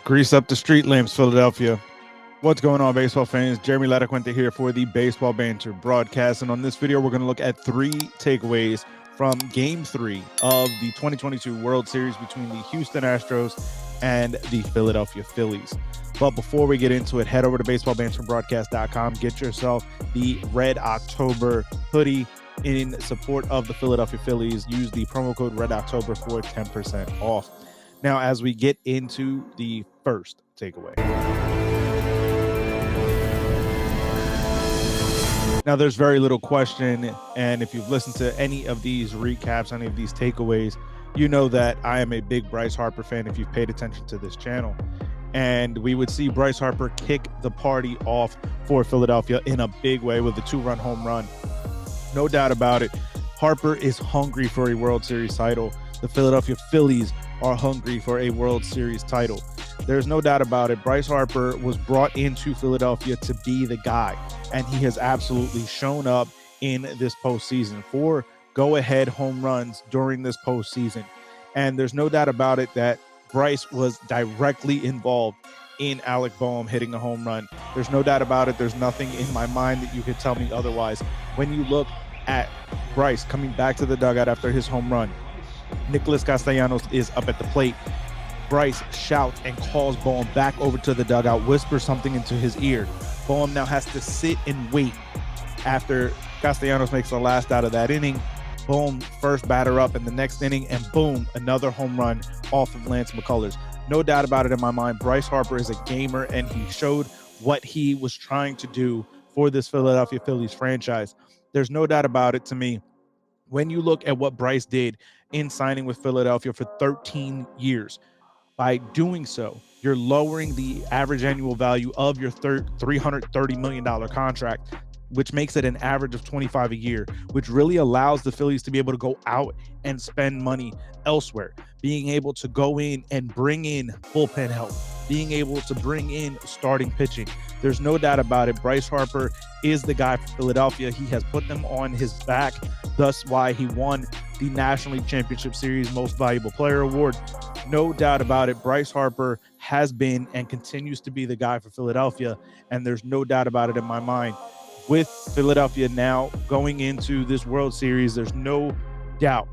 Grease up the street lamps, Philadelphia. What's going on, baseball fans? Jeremy Laracuente here for the Baseball Banter Broadcast. And on this video, we're going to look at 3 takeaways from Game 3 of the 2022 World Series between the Houston Astros and the Philadelphia Phillies. But before we get into it, head over to baseballbanterbroadcast.com. Get yourself the Red October hoodie in support of the Philadelphia Phillies. Use the promo code Red October for 10% off. Now, as we get into the first takeaway. Now, there's very little question, and if you've listened to any of these recaps, any of these takeaways, you know that I am a big Bryce Harper fan if you've paid attention to this channel. And we would see Bryce Harper kick the party off for Philadelphia in a big way with a 2-run home run. No doubt about it. Harper is hungry for a World Series title. The Philadelphia Phillies are hungry for a World Series title. There's no doubt about it. Bryce Harper was brought into Philadelphia to be the guy, and he has absolutely shown up in this postseason. 4 go-ahead home runs during this postseason. And there's no doubt about it that Bryce was directly involved in Alec Boehm hitting a home run. There's no doubt about it. There's nothing in my mind that you could tell me otherwise. When you look at Bryce coming back to the dugout after his home run, Nicholas Castellanos is up at the plate. Bryce shouts and calls Boehm back over to the dugout, whispers something into his ear. Boehm now has to sit and wait after Castellanos makes the last out of that inning. Boom, first batter up in the next inning, and boom, another home run off of Lance McCullers. No doubt about it in my mind, Bryce Harper is a gamer, and he showed what he was trying to do for this Philadelphia Phillies franchise. There's no doubt about it to me. When you look at what Bryce did in signing with Philadelphia for 13 years, by doing so, you're lowering the average annual value of your $330 million contract, which makes it an average of 25 a year, which really allows the Phillies to be able to go out and spend money elsewhere, being able to go in and bring in bullpen help, being able to bring in starting pitching. There's no doubt about it. Bryce Harper is the guy for Philadelphia. He has put them on his back, thus why he won the National League Championship Series Most Valuable Player Award. No doubt about it. Bryce Harper has been and continues to be the guy for Philadelphia, and there's no doubt about it in my mind. With Philadelphia now going into this World Series, there's no doubt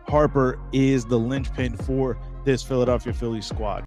Harper is the linchpin for this Philadelphia Phillies squad.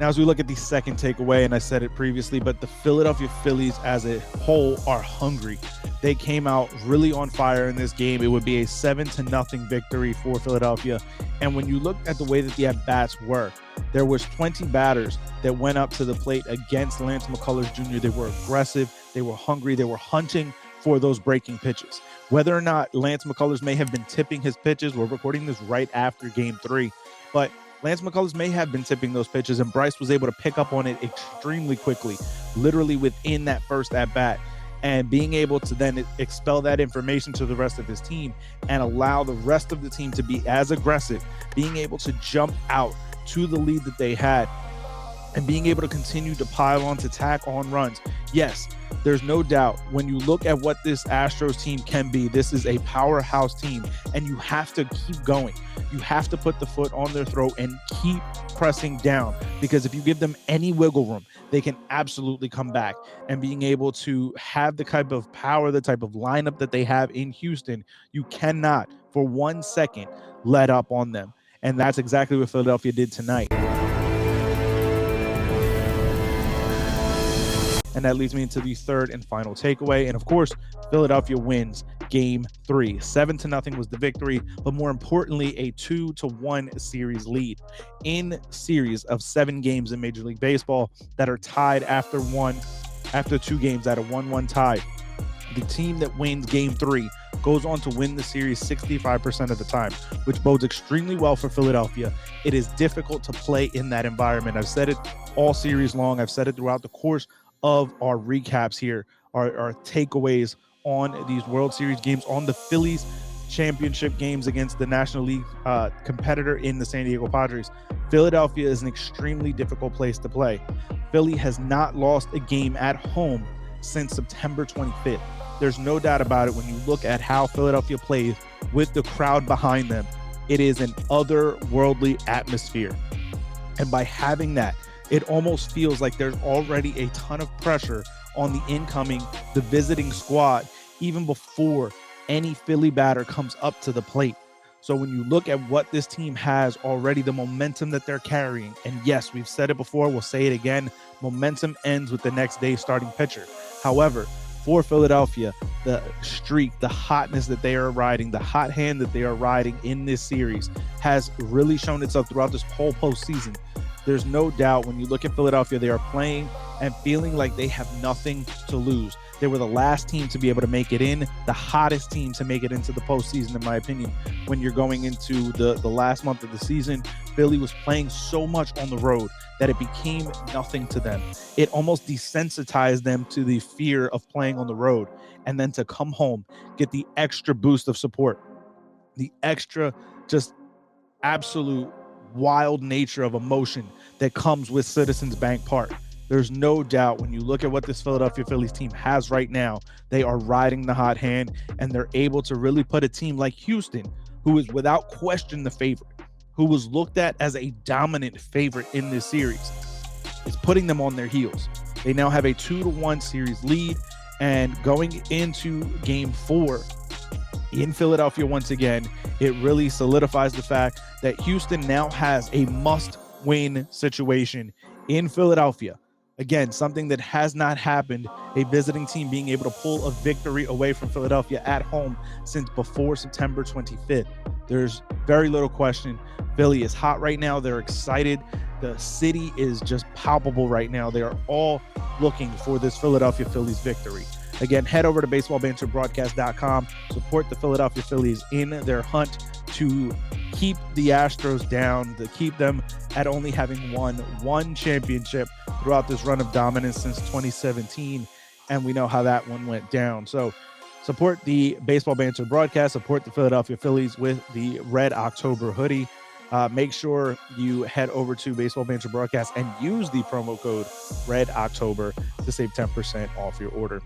Now, as we look at the second takeaway, and I said it previously, but the Philadelphia Phillies as a whole are hungry. They came out really on fire in this game. It would be a 7-0 victory for Philadelphia. And when you look at the way that the at-bats were, there was 20 batters that went up to the plate against Lance McCullers Jr. They were aggressive. They were hungry. They were hunting for those breaking pitches. Whether or not Lance McCullers may have been tipping his pitches, we're recording this right after Game 3, but Lance McCullers may have been tipping those pitches, and Bryce was able to pick up on it extremely quickly, literally within that first at-bat, and being able to then expel that information to the rest of his team and allow the rest of the team to be as aggressive, being able to jump out to the lead that they had, and being able to continue to pile on, to tack on runs. Yes, there's no doubt when you look at what this Astros team can be, this is a powerhouse team, and you have to keep going. You have to put the foot on their throat and keep pressing down, because if you give them any wiggle room, they can absolutely come back. And being able to have the type of power, the type of lineup that they have in Houston, you cannot for 1 second let up on them. And that's exactly what Philadelphia did tonight. And that leads me into the third and final takeaway. And of course, Philadelphia wins Game 3. 7-0 was the victory, but more importantly, a 2-1 series lead in series of 7 games in Major League Baseball that are tied after 2 games at a 1-1 tie. The team that wins Game 3 goes on to win the series 65% of the time, which bodes extremely well for Philadelphia. It is difficult to play in that environment. I've said it all series long. I've said it throughout the course of our recaps here, our takeaways on these World Series games, on the Phillies championship games against the National League competitor in the San Diego Padres. Philadelphia is an extremely difficult place to play. Philly has not lost a game at home since September 25th. There's no doubt about it when you look at how Philadelphia plays with the crowd behind them. It is an otherworldly atmosphere. And by having that, it almost feels like there's already a ton of pressure on the visiting squad, even before any Philly batter comes up to the plate. So when you look at what this team has already, the momentum that they're carrying, and yes, we've said it before, we'll say it again, momentum ends with the next day's starting pitcher. However, for Philadelphia, the streak, the hotness that they are riding, the hot hand that they are riding in this series has really shown itself throughout this whole postseason. There's no doubt when you look at Philadelphia, they are playing and feeling like they have nothing to lose. They were the last team to be able to make it in, the hottest team to make it into the postseason, in my opinion. When you're going into the last month of the season, Philly was playing so much on the road that it became nothing to them. It almost desensitized them to the fear of playing on the road. And then to come home, get the extra boost of support, the extra just absolute wild nature of emotion that comes with Citizens Bank Park. There's no doubt when you look at what this Philadelphia Phillies team has right now, they are riding the hot hand, and they're able to really put a team like Houston, who is without question the favorite, who was looked at as a dominant favorite in this series, is putting them on their heels. They now have a 2-1 series lead, and going into game 4 in Philadelphia once again, it really solidifies the fact that Houston now has a must-win situation in Philadelphia. Again, something that has not happened, a visiting team being able to pull a victory away from Philadelphia at home since before September 25th. There's very little question. Philly is hot right now. They're excited. The city is just palpable right now. They are all looking for this Philadelphia Phillies victory. Again, head over to baseballbanterbroadcast.com. Support the Philadelphia Phillies in their hunt to keep the Astros down, to keep them at only having won one championship throughout this run of dominance since 2017. And we know how that one went down. So support the Baseball Banter broadcast, support the Philadelphia Phillies with the Red October hoodie. Make sure you head over to Baseball Banter Broadcast and use the promo code Red October to save 10% off your order.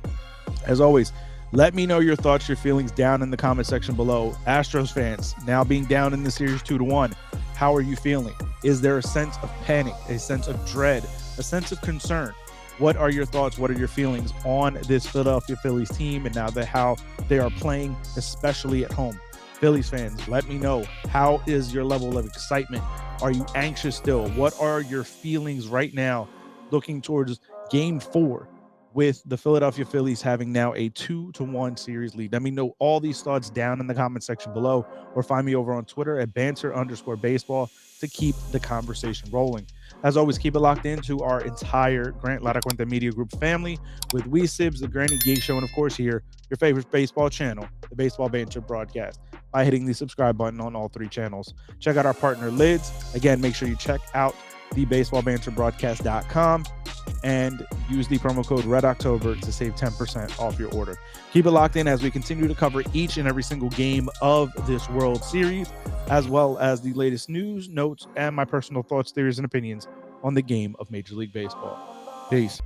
As always, let me know your thoughts, your feelings down in the comment section below. Astros fans, now being down in the series 2-1, how are you feeling? Is there a sense of panic, a sense of dread, a sense of concern? What are your thoughts? What are your feelings on this Philadelphia Phillies team and now how they are playing, especially at home? Phillies fans, let me know. How is your level of excitement? Are you anxious still? What are your feelings right now looking towards game 4 with the Philadelphia Phillies having now a 2-1 series lead? Let me know all these thoughts down in the comment section below, or find me over on Twitter at banter_baseball to keep the conversation rolling. As always, keep it locked into our entire Grant Laracuente Media Group family with We Sibs, the Granny Geek Show, and of course here, your favorite baseball channel, the Baseball Banter Broadcast, by hitting the subscribe button on all 3 channels. Check out our partner Lids. Again, make sure you check out the baseballbanterbroadcast.com and use the promo code Red October to save 10% off your order. Keep it locked in as we continue to cover each and every single game of this World Series, as well as the latest news, notes, and my personal thoughts, theories, and opinions on the game of Major League Baseball. Peace.